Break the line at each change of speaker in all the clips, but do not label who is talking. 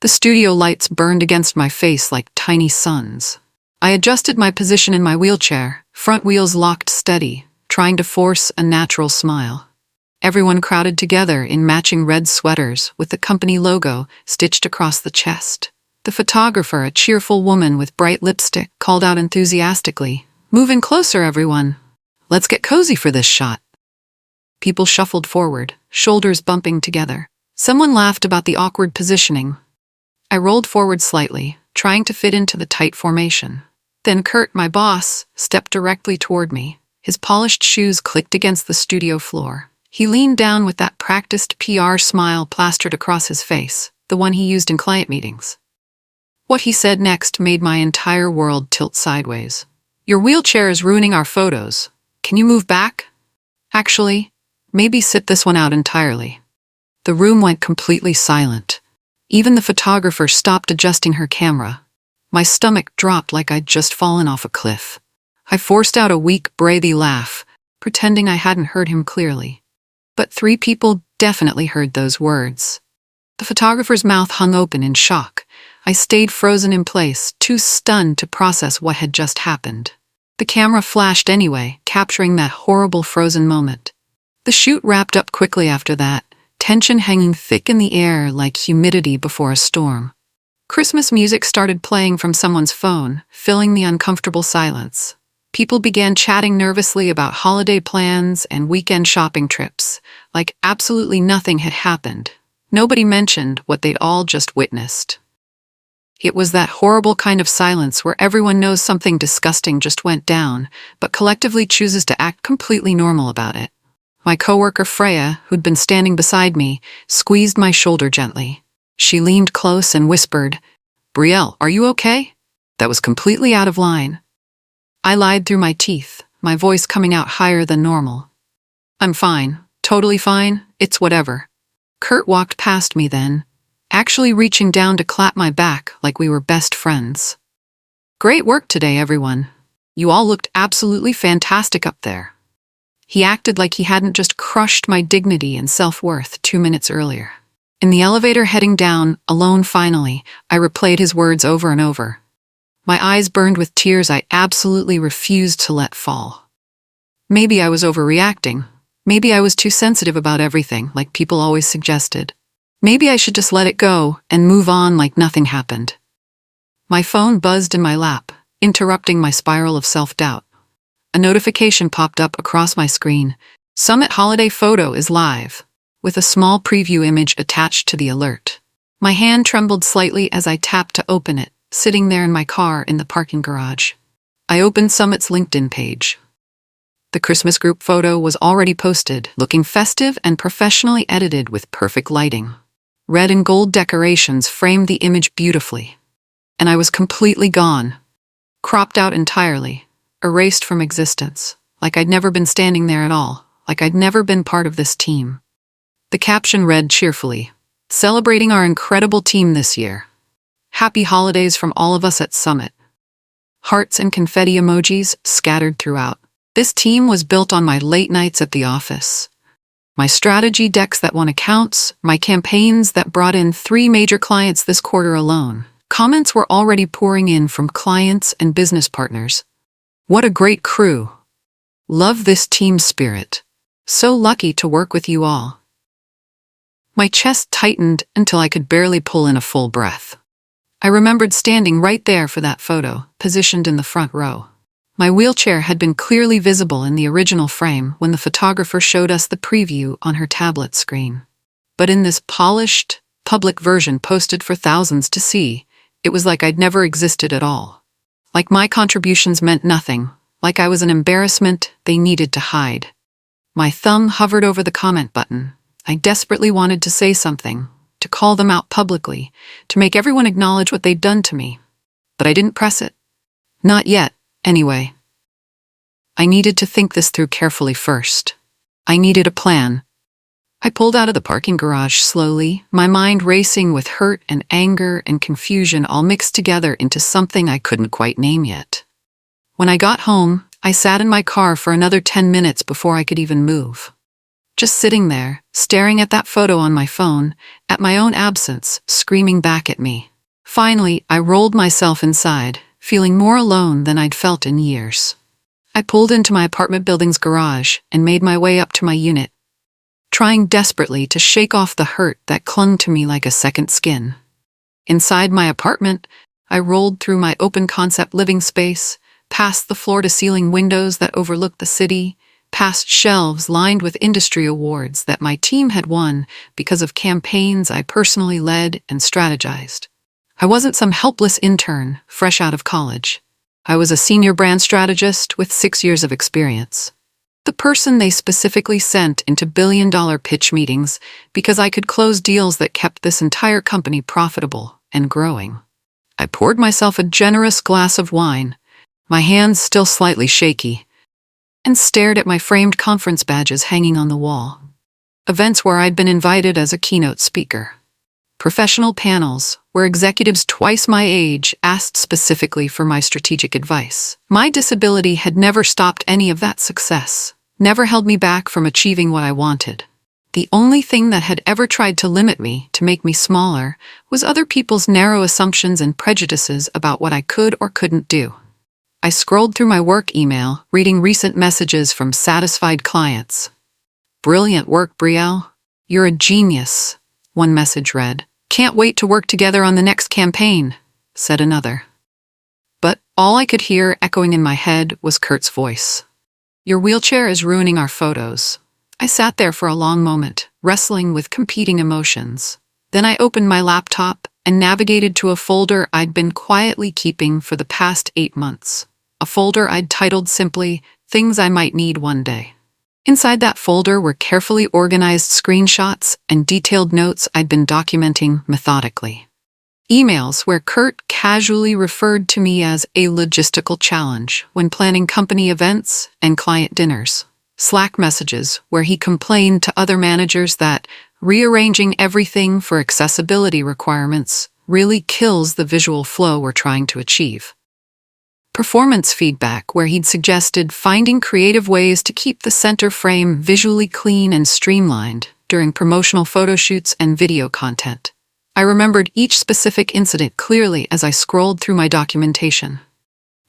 The studio lights burned against my face like tiny suns. I adjusted my position in my wheelchair, front wheels locked steady, trying to force a natural smile. Everyone crowded together in matching red sweaters with the company logo stitched across the chest. The photographer, a cheerful woman with bright lipstick, called out enthusiastically, "Move in closer, everyone. Let's get cozy for this shot." People shuffled forward, shoulders bumping together. Someone laughed about the awkward positioning. I rolled forward slightly, trying to fit into the tight formation. Then Kurt, my boss, stepped directly toward me. His polished shoes clicked against the studio floor. He leaned down with that practiced PR smile plastered across his face, the one he used in client meetings. What he said next made my entire world tilt sideways. "Your wheelchair is ruining our photos. Can you move back? Actually, maybe sit this one out entirely." The room went completely silent. Even the photographer stopped adjusting her camera. My stomach dropped like I'd just fallen off a cliff. I forced out a weak, breathy laugh, pretending I hadn't heard him clearly. But 3 people definitely heard those words. The photographer's mouth hung open in shock. I stayed frozen in place, too stunned to process what had just happened. The camera flashed anyway, capturing that horrible frozen moment. The shoot wrapped up quickly after that, tension hanging thick in the air like humidity before a storm. Christmas music started playing from someone's phone, filling the uncomfortable silence. People began chatting nervously about holiday plans and weekend shopping trips, like absolutely nothing had happened. Nobody mentioned what they'd all just witnessed. It was that horrible kind of silence where everyone knows something disgusting just went down, but collectively chooses to act completely normal about it. My coworker Freya, who'd been standing beside me, squeezed my shoulder gently. She leaned close and whispered, "Brielle, are you okay?" That was completely out of line. I lied through my teeth, my voice coming out higher than normal. "I'm fine, totally fine, it's whatever." Kurt walked past me then, actually reaching down to clap my back like we were best friends. "Great work today, everyone. You all looked absolutely fantastic up there." He acted like he hadn't just crushed my dignity and self-worth 2 minutes earlier. In the elevator heading down, alone finally, I replayed his words over and over. My eyes burned with tears I absolutely refused to let fall. Maybe I was overreacting. Maybe I was too sensitive about everything, like people always suggested. Maybe I should just let it go and move on like nothing happened. My phone buzzed in my lap, interrupting my spiral of self-doubt. A notification popped up across my screen. "Summit Holiday Photo is live," with a small preview image attached to the alert. My hand trembled slightly as I tapped to open it, sitting there in my car in the parking garage. I opened Summit's LinkedIn page. The Christmas group photo was already posted, looking festive and professionally edited with perfect lighting. Red and gold decorations framed the image beautifully. And I was completely gone, cropped out entirely, erased from existence, like I'd never been standing there at all, like I'd never been part of this team. The caption read cheerfully, "Celebrating our incredible team this year. Happy holidays from all of us at Summit." Hearts and confetti emojis scattered throughout. This team was built on my late nights at the office. My strategy decks that won accounts, my campaigns that brought in 3 major clients this quarter alone. Comments were already pouring in from clients and business partners. "What a great crew. Love this team spirit. So lucky to work with you all." My chest tightened until I could barely pull in a full breath. I remembered standing right there for that photo, positioned in the front row. My wheelchair had been clearly visible in the original frame when the photographer showed us the preview on her tablet screen. But in this polished, public version posted for thousands to see, it was like I'd never existed at all. Like my contributions meant nothing, like I was an embarrassment they needed to hide. My thumb hovered over the comment button. I desperately wanted to say something, to call them out publicly, to make everyone acknowledge what they'd done to me. But I didn't press it. Not yet, anyway. I needed to think this through carefully first. I needed a plan. I pulled out of the parking garage slowly, my mind racing with hurt and anger and confusion all mixed together into something I couldn't quite name yet. When I got home, I sat in my car for another 10 minutes before I could even move. just sitting there, staring at that photo on my phone, at my own absence, screaming back at me. Finally, I rolled myself inside, feeling more alone than I'd felt in years. I pulled into my apartment building's garage and made my way up to my unit, trying desperately to shake off the hurt that clung to me like a second skin. Inside my apartment, I rolled through my open-concept living space, past the floor-to-ceiling windows that overlooked the city, past shelves lined with industry awards that my team had won because of campaigns I personally led and strategized. I wasn't some helpless intern fresh out of college. I was a senior brand strategist with 6 years of experience. The person they specifically sent into billion-dollar pitch meetings because I could close deals that kept this entire company profitable and growing. I poured myself a generous glass of wine, my hands still slightly shaky, and stared at my framed conference badges hanging on the wall. Events where I'd been invited as a keynote speaker. Professional panels where executives twice my age asked specifically for my strategic advice. My disability had never stopped any of that success, never held me back from achieving what I wanted. The only thing that had ever tried to limit me, to make me smaller, was other people's narrow assumptions and prejudices about what I could or couldn't do. I scrolled through my work email, reading recent messages from satisfied clients. "Brilliant work, Brielle. You're a genius," one message read. "Can't wait to work together on the next campaign," said another. But all I could hear echoing in my head was Kurt's voice. "Your wheelchair is ruining our photos." I sat there for a long moment, wrestling with competing emotions. Then I opened my laptop and navigated to a folder I'd been quietly keeping for the past 8 months. A folder I'd titled simply, "Things I Might Need One Day." Inside that folder were carefully organized screenshots and detailed notes I'd been documenting methodically. Emails where Kurt casually referred to me as a logistical challenge when planning company events and client dinners. Slack messages where he complained to other managers that rearranging everything for accessibility requirements really kills the visual flow we're trying to achieve. Performance feedback where he'd suggested finding creative ways to keep the center frame visually clean and streamlined during promotional photo shoots and video content. I remembered each specific incident clearly as I scrolled through my documentation.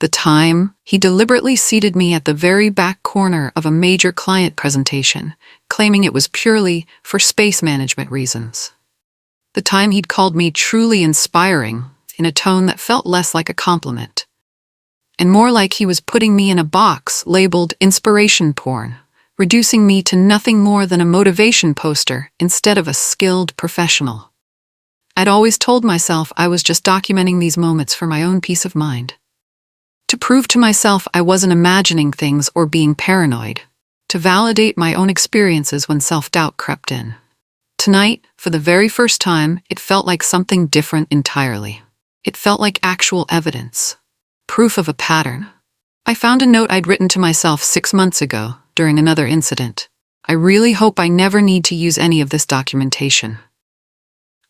The time he deliberately seated me at the very back corner of a major client presentation, claiming it was purely for space management reasons. The time he'd called me truly inspiring in a tone that felt less like a compliment, and more like he was putting me in a box labeled inspiration porn, reducing me to nothing more than a motivation poster instead of a skilled professional. I'd always told myself I was just documenting these moments for my own peace of mind. To prove to myself I wasn't imagining things or being paranoid. To validate my own experiences when self-doubt crept in. Tonight, for the very first time, it felt like something different entirely. It felt like actual evidence. Proof of a pattern. I found a note I'd written to myself 6 months ago, during another incident. "I really hope I never need to use any of this documentation."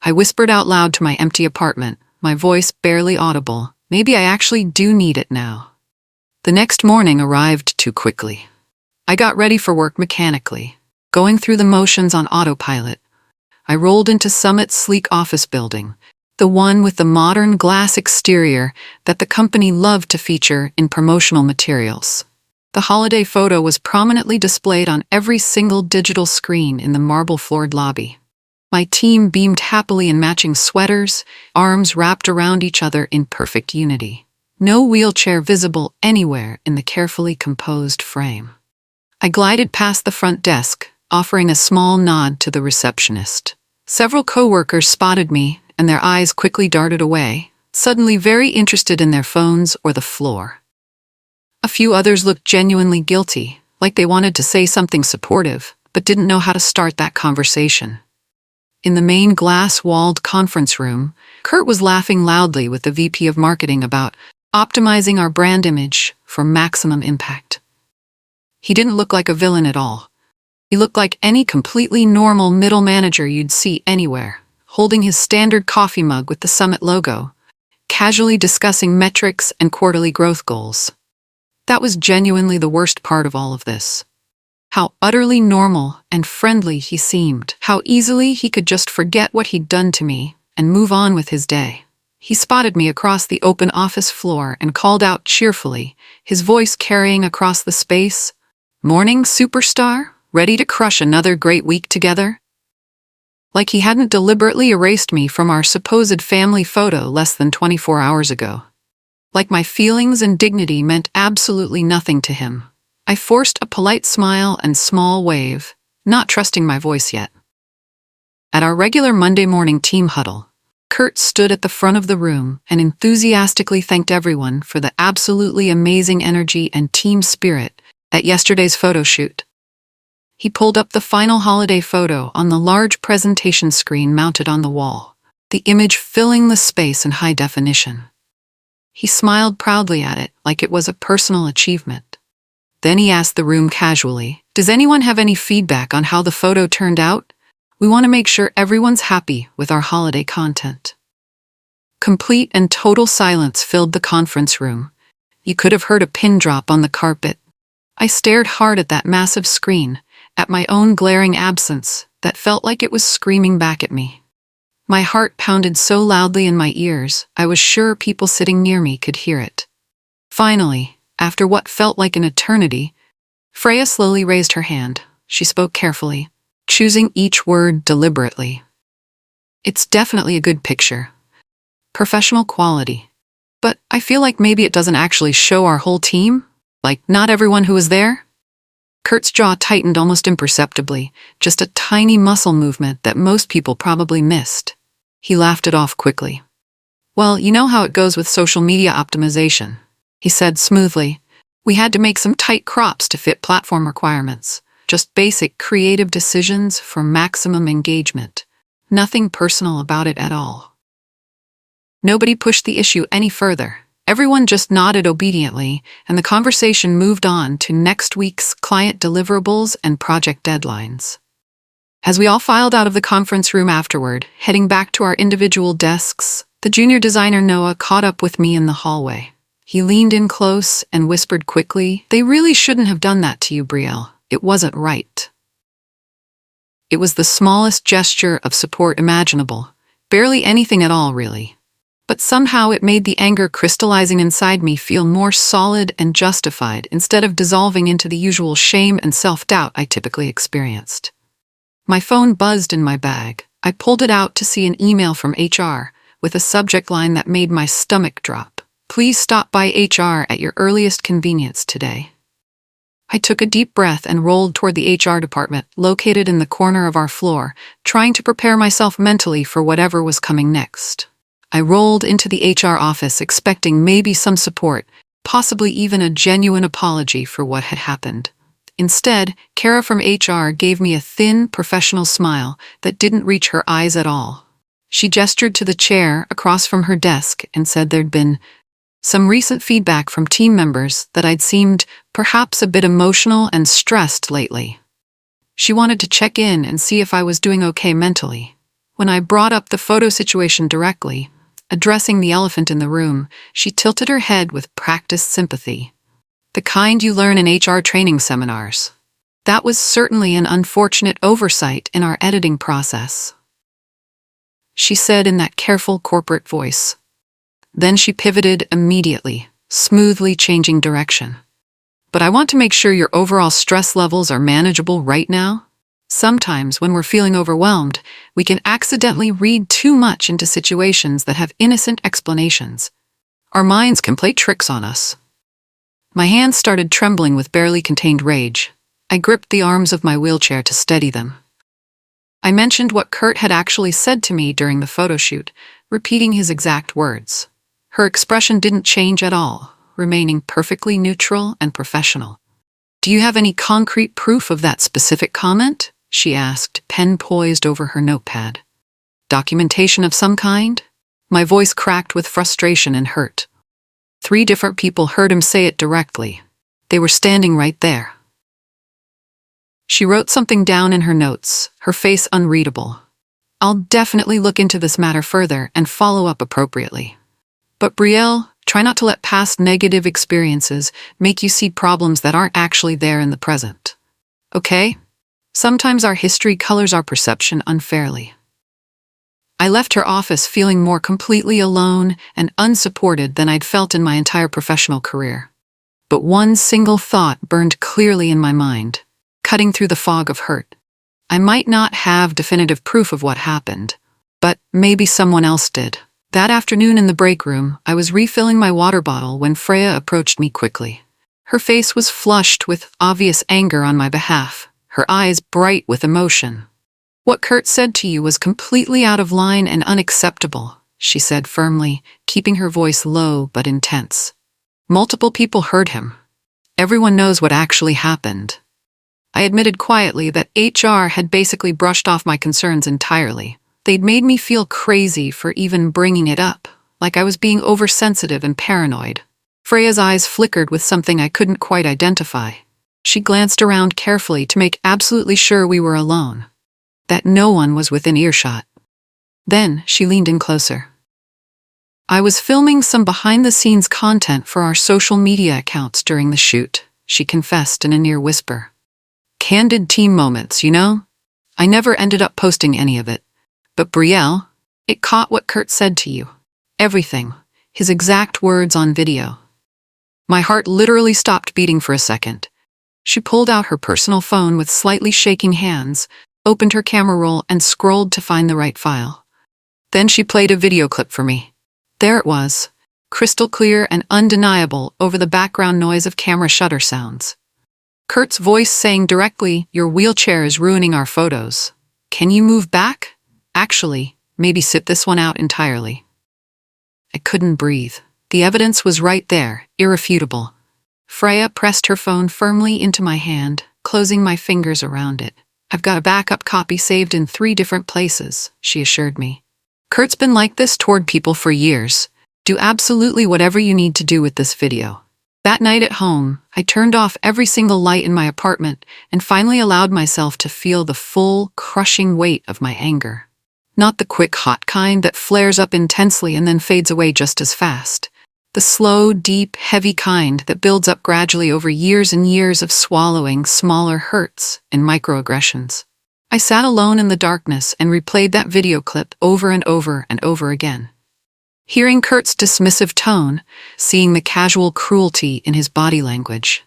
I whispered out loud to my empty apartment, my voice barely audible. Maybe I actually do need it now. The next morning arrived too quickly. I got ready for work mechanically, going through the motions on autopilot. I rolled into Summit's sleek office building, the one with the modern glass exterior that the company loved to feature in promotional materials. The holiday photo was prominently displayed on every single digital screen in the marble-floored lobby. My team beamed happily in matching sweaters, arms wrapped around each other in perfect unity. No wheelchair visible anywhere in the carefully composed frame. I glided past the front desk, offering a small nod to the receptionist. Several coworkers spotted me, and their eyes quickly darted away, suddenly very interested in their phones or the floor. A few others looked genuinely guilty, like they wanted to say something supportive, but didn't know how to start that conversation. In the main glass-walled conference room, Kurt was laughing loudly with the VP of marketing about optimizing our brand image for maximum impact. He didn't look like a villain at all. He looked like any completely normal middle manager you'd see anywhere, holding his standard coffee mug with the Summit logo, casually discussing metrics and quarterly growth goals. That was genuinely the worst part of all of this. How utterly normal and friendly he seemed. How easily he could just forget what he'd done to me and move on with his day. He spotted me across the open office floor and called out cheerfully, his voice carrying across the space, "Morning, superstar? Ready to crush another great week together?" Like he hadn't deliberately erased me from our supposed family photo less than 24 hours ago. Like my feelings and dignity meant absolutely nothing to him. I forced a polite smile and small wave, not trusting my voice yet. At our regular Monday morning team huddle, Kurt stood at the front of the room and enthusiastically thanked everyone for the absolutely amazing energy and team spirit at yesterday's photo shoot. He pulled up the final holiday photo on the large presentation screen mounted on the wall, the image filling the space in high definition. He smiled proudly at it like it was a personal achievement. Then he asked the room casually, "Does anyone have any feedback on how the photo turned out? We want to make sure everyone's happy with our holiday content." Complete and total silence filled the conference room. You could have heard a pin drop on the carpet. I stared hard at that massive screen, at my own glaring absence that felt like it was screaming back at me. My heart pounded so loudly in my ears, I was sure people sitting near me could hear it. Finally, after what felt like an eternity, Freya slowly raised her hand. She spoke carefully, choosing each word deliberately. "It's definitely a good picture. Professional quality. But I feel like maybe it doesn't actually show our whole team? Like, not everyone who was there?" Kurt's jaw tightened almost imperceptibly, just a tiny muscle movement that most people probably missed. He laughed it off quickly. "Well, you know how it goes with social media optimization," he said smoothly. "We had to make some tight crops to fit platform requirements. Just basic creative decisions for maximum engagement. Nothing personal about it at all." Nobody pushed the issue any further. Everyone just nodded obediently, and the conversation moved on to next week's client deliverables and project deadlines. As we all filed out of the conference room afterward, heading back to our individual desks, the junior designer Noah caught up with me in the hallway. He leaned in close and whispered quickly, "They really shouldn't have done that to you, Brielle. It wasn't right." It was the smallest gesture of support imaginable, barely anything at all, really. But somehow it made the anger crystallizing inside me feel more solid and justified instead of dissolving into the usual shame and self-doubt I typically experienced. My phone buzzed in my bag. I pulled it out to see an email from HR with a subject line that made my stomach drop. "Please stop by HR at your earliest convenience today." I took a deep breath and rolled toward the HR department, located in the corner of our floor, trying to prepare myself mentally for whatever was coming next. I rolled into the HR office expecting maybe some support, possibly even a genuine apology for what had happened. Instead, Kara from HR gave me a thin, professional smile that didn't reach her eyes at all. She gestured to the chair across from her desk and said there'd been some recent feedback from team members that I'd seemed perhaps a bit emotional and stressed lately. She wanted to check in and see if I was doing okay mentally. When I brought up the photo situation directly, addressing the elephant in the room, she tilted her head with practiced sympathy. "The kind you learn in HR training seminars. That was certainly an unfortunate oversight in our editing process," she said in that careful corporate voice. Then she pivoted immediately, smoothly changing direction. "But I want to make sure your overall stress levels are manageable right now. Sometimes when we're feeling overwhelmed, we can accidentally read too much into situations that have innocent explanations. Our minds can play tricks on us." My hands started trembling with barely contained rage. I gripped the arms of my wheelchair to steady them. I mentioned what Kurt had actually said to me during the photo shoot, repeating his exact words. Her expression didn't change at all, remaining perfectly neutral and professional. "Do you have any concrete proof of that specific comment?" she asked, pen poised over her notepad. "Documentation of some kind?" My voice cracked with frustration and hurt. 3 different people heard him say it directly. They were standing right there. She wrote something down in her notes, her face unreadable. "I'll definitely look into this matter further and follow up appropriately. But Brielle, try not to let past negative experiences make you see problems that aren't actually there in the present." okay? Sometimes our history colors our perception unfairly. I left her office feeling more completely alone and unsupported than I'd felt in my entire professional career. But one single thought burned clearly in my mind, cutting through the fog of hurt. I might not have definitive proof of what happened, but maybe someone else did. That afternoon in the break room, I was refilling my water bottle when Freya approached me quickly. Her face was flushed with obvious anger on my behalf, her eyes bright with emotion. "What Kurt said to you was completely out of line and unacceptable," she said firmly, keeping her voice low but intense. "Multiple people heard him. Everyone knows what actually happened." I admitted quietly that HR had basically brushed off my concerns entirely. They'd made me feel crazy for even bringing it up, like I was being oversensitive and paranoid. Freya's eyes flickered with something I couldn't quite identify. She glanced around carefully to make absolutely sure we were alone, that no one was within earshot. Then she leaned in closer. "I was filming some behind-the-scenes content for our social media accounts during the shoot," she confessed in a near whisper. "Candid team moments, you know? I never ended up posting any of it. But Brielle, it caught what Kurt said to you. Everything. His exact words on video." My heart literally stopped beating for a second. She pulled out her personal phone with slightly shaking hands, opened her camera roll, and scrolled to find the right file. Then she played a video clip for me. There it was, crystal clear and undeniable over the background noise of camera shutter sounds. Kurt's voice saying directly, "Your wheelchair is ruining our photos. Can you move back? Actually, maybe sit this one out entirely." I couldn't breathe. The evidence was right there, irrefutable. Freya pressed her phone firmly into my hand, closing my fingers around it. "I've got a backup copy saved in 3 different places," she assured me. "Kurt's been like this toward people for years. Do absolutely whatever you need to do with this video." That night at home, I turned off every single light in my apartment and finally allowed myself to feel the full, crushing weight of my anger. Not the quick, hot kind that flares up intensely and then fades away just as fast. The slow, deep, heavy kind that builds up gradually over years and years of swallowing smaller hurts and microaggressions. I sat alone in the darkness and replayed that video clip over and over and over again. Hearing Kurt's dismissive tone, seeing the casual cruelty in his body language.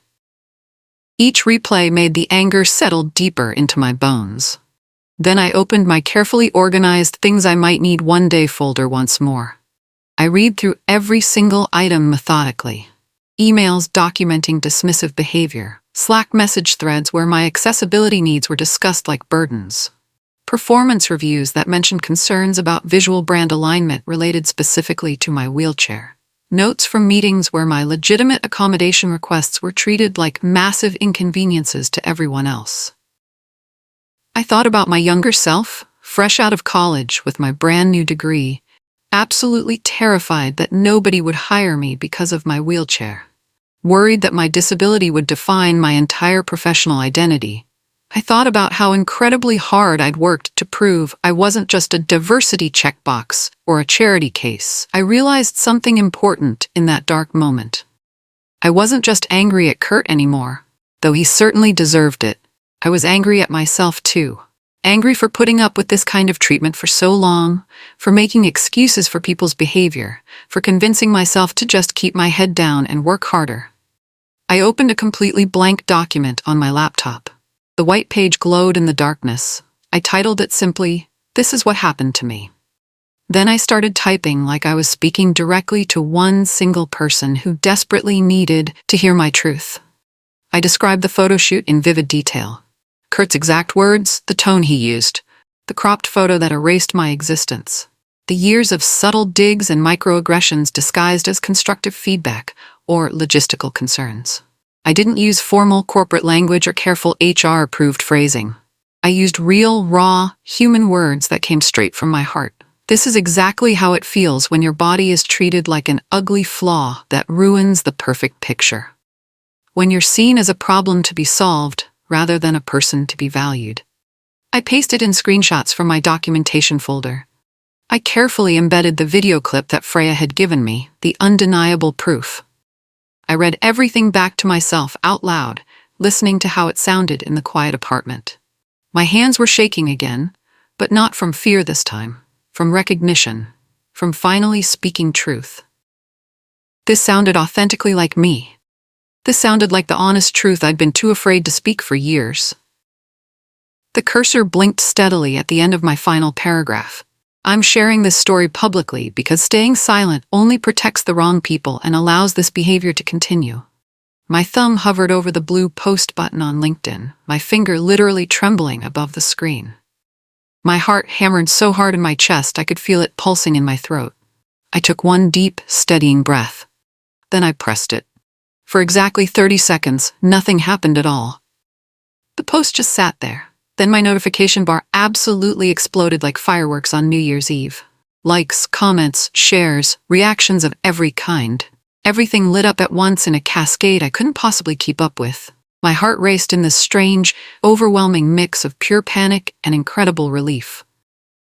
Each replay made the anger settle deeper into my bones. Then I opened my carefully organized things I might need one day folder once more. I read through every single item methodically. Emails documenting dismissive behavior, Slack message threads where my accessibility needs were discussed like burdens, performance reviews that mentioned concerns about visual brand alignment related specifically to my wheelchair, notes from meetings where my legitimate accommodation requests were treated like massive inconveniences to everyone else. I thought about my younger self, fresh out of college with my brand new degree, absolutely terrified that nobody would hire me because of my wheelchair, worried that my disability would define my entire professional identity. I thought about how incredibly hard I'd worked to prove I wasn't just a diversity checkbox or a charity case. I realized something important in that dark moment. I wasn't just angry at Kurt anymore, though he certainly deserved it. I was angry at myself too. Angry for putting up with this kind of treatment for so long, for making excuses for people's behavior, for convincing myself to just keep my head down and work harder. I opened a completely blank document on my laptop. The white page glowed in the darkness. I titled it simply, "This is what happened to me." Then I started typing like I was speaking directly to one single person who desperately needed to hear my truth. I described the photo shoot in vivid detail. Kurt's exact words, the tone he used, the cropped photo that erased my existence, the years of subtle digs and microaggressions disguised as constructive feedback or logistical concerns. I didn't use formal corporate language or careful HR-approved phrasing. I used real, raw, human words that came straight from my heart. This is exactly how it feels when your body is treated like an ugly flaw that ruins the perfect picture. When you're seen as a problem to be solved, rather than a person to be valued. I pasted in screenshots from my documentation folder. I carefully embedded the video clip that Freya had given me, the undeniable proof. I read everything back to myself out loud, listening to how it sounded in the quiet apartment. My hands were shaking again, but not from fear this time, from recognition, from finally speaking truth. This sounded authentically like me. This sounded like the honest truth I'd been too afraid to speak for years. The cursor blinked steadily at the end of my final paragraph. I'm sharing this story publicly because staying silent only protects the wrong people and allows this behavior to continue. My thumb hovered over the blue post button on LinkedIn, my finger literally trembling above the screen. My heart hammered so hard in my chest I could feel it pulsing in my throat. I took one deep, steadying breath. Then I pressed it. For exactly 30 seconds, nothing happened at all. The post just sat there. Then my notification bar absolutely exploded like fireworks on New Year's Eve. Likes, comments, shares, reactions of every kind. Everything lit up at once in a cascade I couldn't possibly keep up with. My heart raced in this strange, overwhelming mix of pure panic and incredible relief.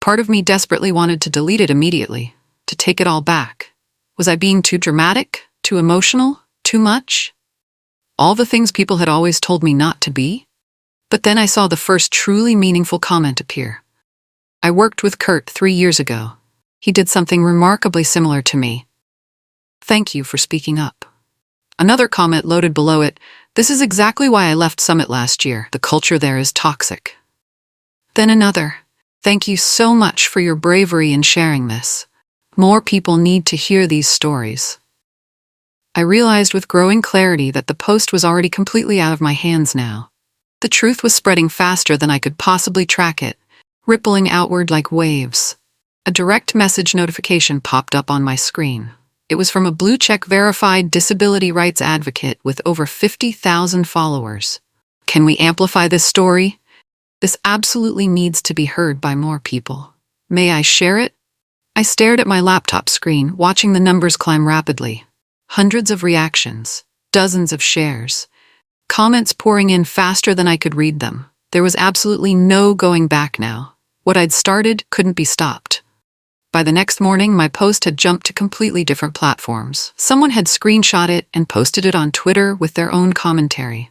Part of me desperately wanted to delete it immediately, to take it all back. Was I being too dramatic? Too emotional? Too much? All the things people had always told me not to be? But then I saw the first truly meaningful comment appear. I worked with Kurt 3 years ago. He did something remarkably similar to me. Thank you for speaking up. Another comment loaded below it. This is exactly why I left Summit last year. The culture there is toxic. Then another. Thank you so much for your bravery in sharing this. More people need to hear these stories. I realized with growing clarity that the post was already completely out of my hands now. The truth was spreading faster than I could possibly track it, rippling outward like waves. A direct message notification popped up on my screen. It was from a blue-check verified disability rights advocate with over 50,000 followers. Can we amplify this story? This absolutely needs to be heard by more people. May I share it? I stared at my laptop screen, watching the numbers climb rapidly. Hundreds of reactions, dozens of shares. Comments pouring in faster than I could read them. There was absolutely no going back now. What I'd started couldn't be stopped. By the next morning, my post had jumped to completely different platforms. Someone had screenshot it and posted it on Twitter with their own commentary.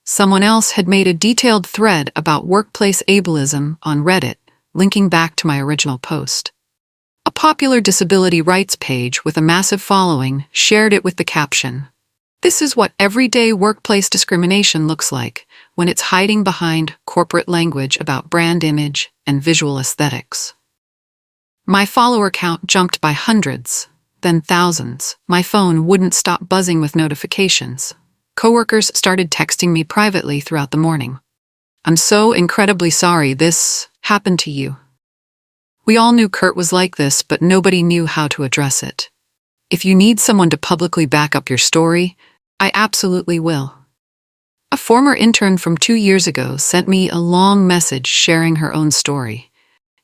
Someone else had made a detailed thread about workplace ableism on Reddit, linking back to my original post. A popular disability rights page with a massive following shared it with the caption, "This is what everyday workplace discrimination looks like when it's hiding behind corporate language about brand image and visual aesthetics." My follower count jumped by hundreds, then thousands. My phone wouldn't stop buzzing with notifications. Coworkers started texting me privately throughout the morning. "I'm so incredibly sorry this happened to you." We all knew Kurt was like this, but nobody knew how to address it. If you need someone to publicly back up your story, I absolutely will. A former intern from 2 years ago sent me a long message sharing her own story.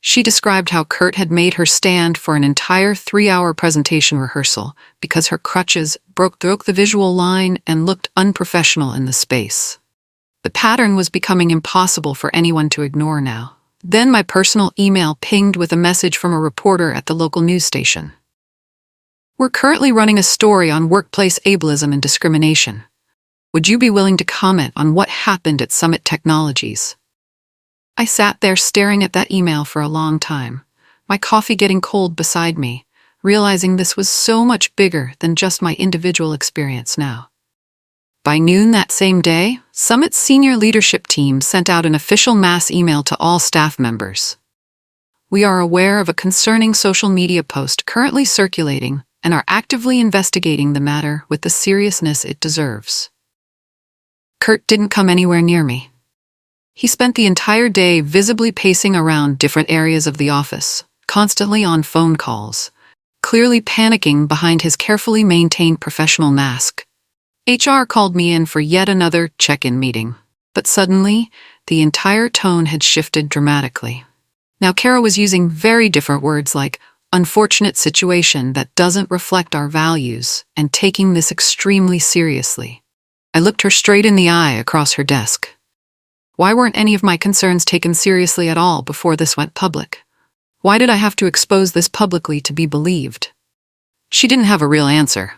She described how Kurt had made her stand for an entire 3-hour presentation rehearsal because her crutches broke the visual line and looked unprofessional in the space. The pattern was becoming impossible for anyone to ignore now. Then my personal email pinged with a message from a reporter at the local news station. "We're currently running a story on workplace ableism and discrimination. Would you be willing to comment on what happened at Summit Technologies?" I sat there staring at that email for a long time, my coffee getting cold beside me, realizing this was so much bigger than just my individual experience now. By noon that same day, Summit's senior leadership team sent out an official mass email to all staff members. "We are aware of a concerning social media post currently circulating and are actively investigating the matter with the seriousness it deserves." Kurt didn't come anywhere near me. He spent the entire day visibly pacing around different areas of the office, constantly on phone calls, clearly panicking behind his carefully maintained professional mask. HR called me in for yet another check-in meeting, but suddenly, the entire tone had shifted dramatically. Now Kara was using very different words like "unfortunate situation that doesn't reflect our values" and taking this extremely seriously. I looked her straight in the eye across her desk. Why weren't any of my concerns taken seriously at all before this went public? Why did I have to expose this publicly to be believed? She didn't have a real answer.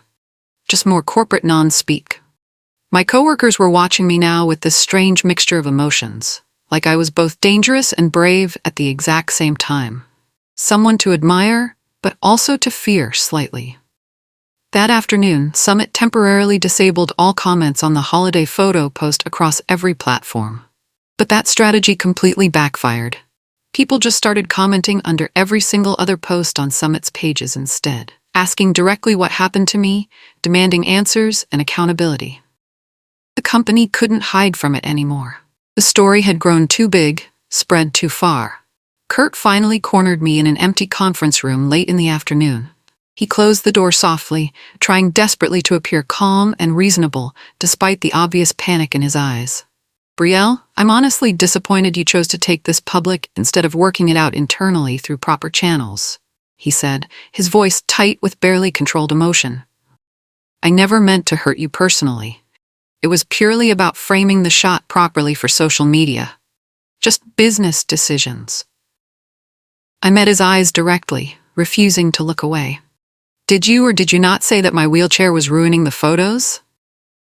Just more corporate non-speak. My coworkers were watching me now with this strange mixture of emotions, like I was both dangerous and brave at the exact same time. Someone to admire, but also to fear slightly. That afternoon, Summit temporarily disabled all comments on the holiday photo post across every platform. But that strategy completely backfired. People just started commenting under every single other post on Summit's pages instead, asking directly what happened to me, demanding answers and accountability. The company couldn't hide from it anymore. The story had grown too big, spread too far. Kurt finally cornered me in an empty conference room late in the afternoon. He closed the door softly, trying desperately to appear calm and reasonable despite the obvious panic in his eyes. "Brielle, I'm honestly disappointed you chose to take this public instead of working it out internally through proper channels," he said, his voice tight with barely controlled emotion. "I never meant to hurt you personally. It was purely about framing the shot properly for social media. Just business decisions." I met his eyes directly, refusing to look away. "Did you or did you not say that my wheelchair was ruining the photos?"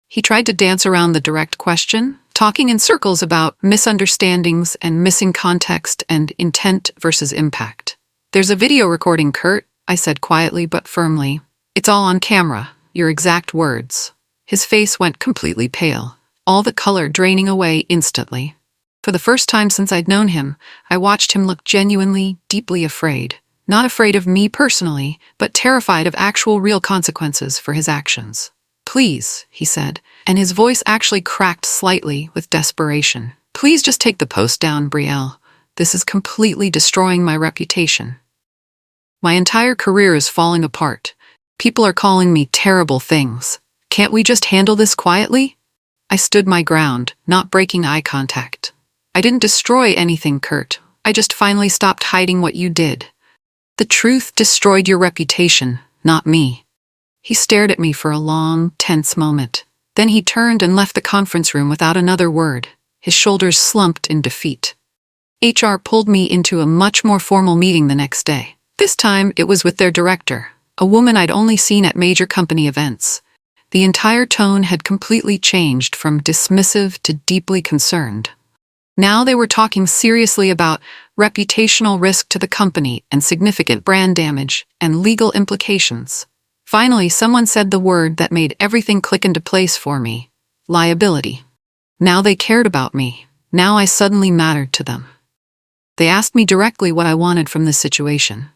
He tried to dance around the direct question, talking in circles about misunderstandings and missing context and intent versus impact. "There's a video recording, Kurt," I said quietly but firmly. "It's all on camera, your exact words." His face went completely pale, all the color draining away instantly. For the first time since I'd known him, I watched him look genuinely, deeply afraid. Not afraid of me personally, but terrified of actual real consequences for his actions. "Please," he said, and his voice actually cracked slightly with desperation. "Please just take the post down, Brielle. This is completely destroying my reputation. My entire career is falling apart. People are calling me terrible things. Can't we just handle this quietly?" I stood my ground, not breaking eye contact. "I didn't destroy anything, Kurt. I just finally stopped hiding what you did. The truth destroyed your reputation, not me." He stared at me for a long, tense moment. Then he turned and left the conference room without another word, his shoulders slumped in defeat. HR pulled me into a much more formal meeting the next day. This time, it was with their director, a woman I'd only seen at major company events. The entire tone had completely changed from dismissive to deeply concerned. Now they were talking seriously about reputational risk to the company and significant brand damage and legal implications. Finally, someone said the word that made everything click into place for me: liability. Now they cared about me. Now I suddenly mattered to them. They asked me directly what I wanted from this situation.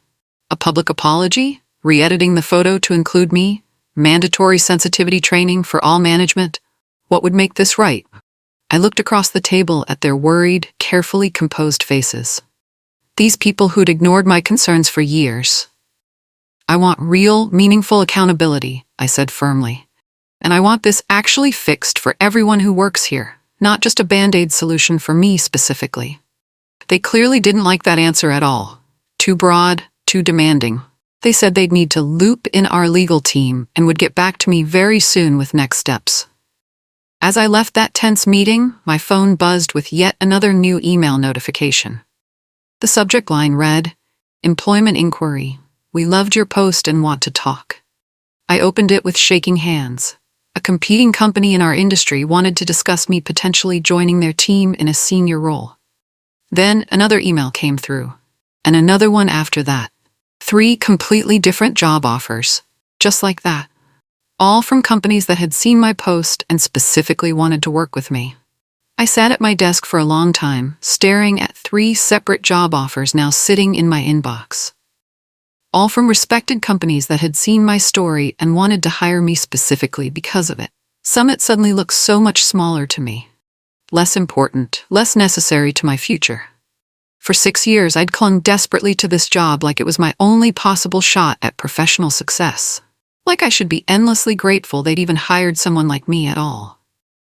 A public apology? Re-editing the photo to include me? Mandatory sensitivity training for all management? What would make this right? I looked across the table at their worried, carefully composed faces. These people who'd ignored my concerns for years. "I want real, meaningful accountability," I said firmly. "And I want this actually fixed for everyone who works here, not just a Band-Aid solution for me specifically." They clearly didn't like that answer at all. Too broad, too demanding. They said they'd need to loop in our legal team and would get back to me very soon with next steps. As I left that tense meeting, my phone buzzed with yet another new email notification. The subject line read, "Employment inquiry. We loved your post and want to talk." I opened it with shaking hands. A competing company in our industry wanted to discuss me potentially joining their team in a senior role. Then another email came through, and another one after that. 3 completely different job offers, just like that. All from companies that had seen my post and specifically wanted to work with me. I sat at my desk for a long time, staring at 3 separate job offers now sitting in my inbox. All from respected companies that had seen my story and wanted to hire me specifically because of it. Summit suddenly looked so much smaller to me. Less important, less necessary to my future. For 6 years, I'd clung desperately to this job like it was my only possible shot at professional success. Like I should be endlessly grateful they'd even hired someone like me at all.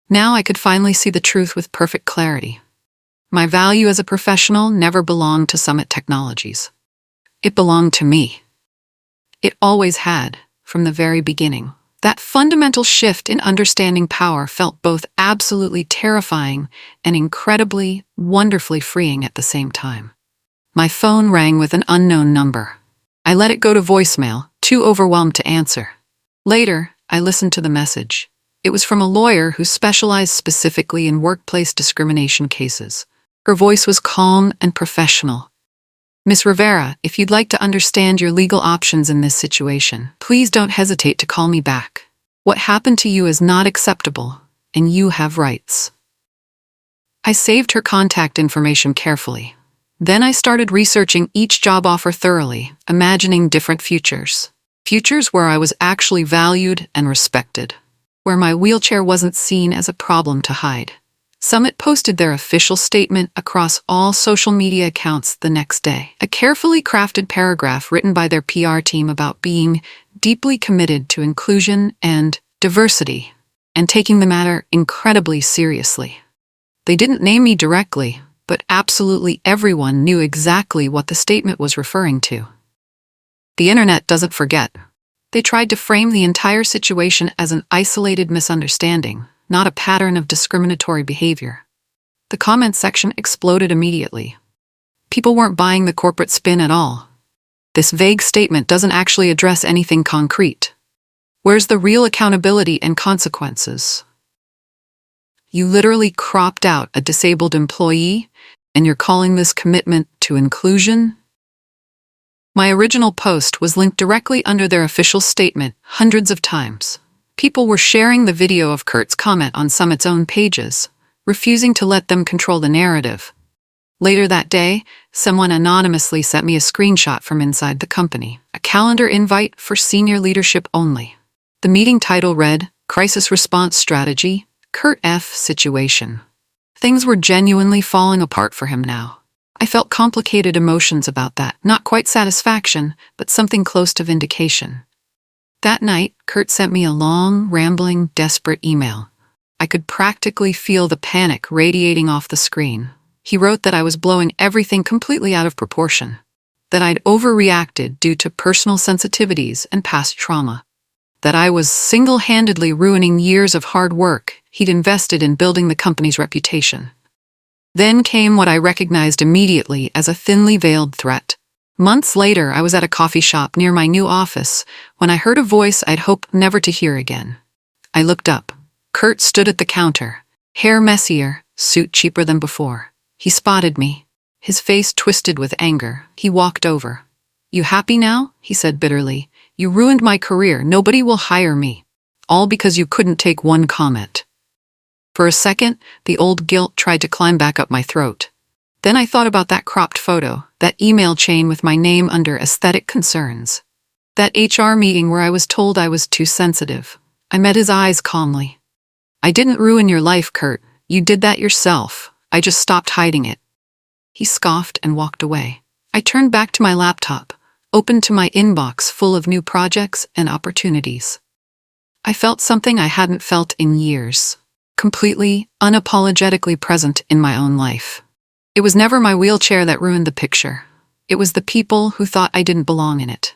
Now I could finally see the truth with perfect clarity. My value as a professional never belonged to Summit Technologies. It belonged to me. It always had, from the very beginning. That fundamental shift in understanding power felt both absolutely terrifying and incredibly, wonderfully freeing at the same time. My phone rang with an unknown number. I let it go to voicemail, too overwhelmed to answer. Later, I listened to the message. It was from a lawyer who specialized specifically in workplace discrimination cases. Her voice was calm and professional. Miss Rivera, if you'd like to understand your legal options in this situation, please don't hesitate to call me back. What happened to you is not acceptable, and you have rights. I saved her contact information carefully. Then I started researching each job offer thoroughly, imagining different futures. Futures where I was actually valued and respected, where my wheelchair wasn't seen as a problem to hide. Summit posted their official statement across all social media accounts the next day. A carefully crafted paragraph written by their PR team about being deeply committed to inclusion and diversity, and taking the matter incredibly seriously. They didn't name me directly, but absolutely everyone knew exactly what the statement was referring to. The internet doesn't forget. They tried to frame the entire situation as an isolated misunderstanding, not a pattern of discriminatory behavior. The comment section exploded immediately. People weren't buying the corporate spin at all. This vague statement doesn't actually address anything concrete. Where's the real accountability and consequences? You literally cropped out a disabled employee, and you're calling this commitment to inclusion? My original post was linked directly under their official statement hundreds of times. People were sharing the video of Kurt's comment on Summit's own pages, refusing to let them control the narrative. Later that day, someone anonymously sent me a screenshot from inside the company, a calendar invite for senior leadership only. The meeting title read, Crisis Response Strategy, Kurt F. Situation. Things were genuinely falling apart for him now. I felt complicated emotions about that, not quite satisfaction, but something close to vindication. That night, Kurt sent me a long, rambling, desperate email. I could practically feel the panic radiating off the screen. He wrote that I was blowing everything completely out of proportion, that I'd overreacted due to personal sensitivities and past trauma, that I was single-handedly ruining years of hard work he'd invested in building the company's reputation. Then came what I recognized immediately as a thinly veiled threat. Months later, I was at a coffee shop near my new office when I heard a voice I'd hoped never to hear again. I looked up. Kurt stood at the counter, hair messier, suit cheaper than before. He spotted me. His face twisted with anger. He walked over. "You happy now?" he said bitterly. "You ruined my career. Nobody will hire me. All because you couldn't take one comment." For a second, the old guilt tried to climb back up my throat. Then I thought about that cropped photo, that email chain with my name under aesthetic concerns. That HR meeting where I was told I was too sensitive. I met his eyes calmly. "I didn't ruin your life, Kurt. You did that yourself. I just stopped hiding it." He scoffed and walked away. I turned back to my laptop, opened to my inbox full of new projects and opportunities. I felt something I hadn't felt in years, completely, unapologetically present in my own life. It was never my wheelchair that ruined the picture. It was the people who thought I didn't belong in it.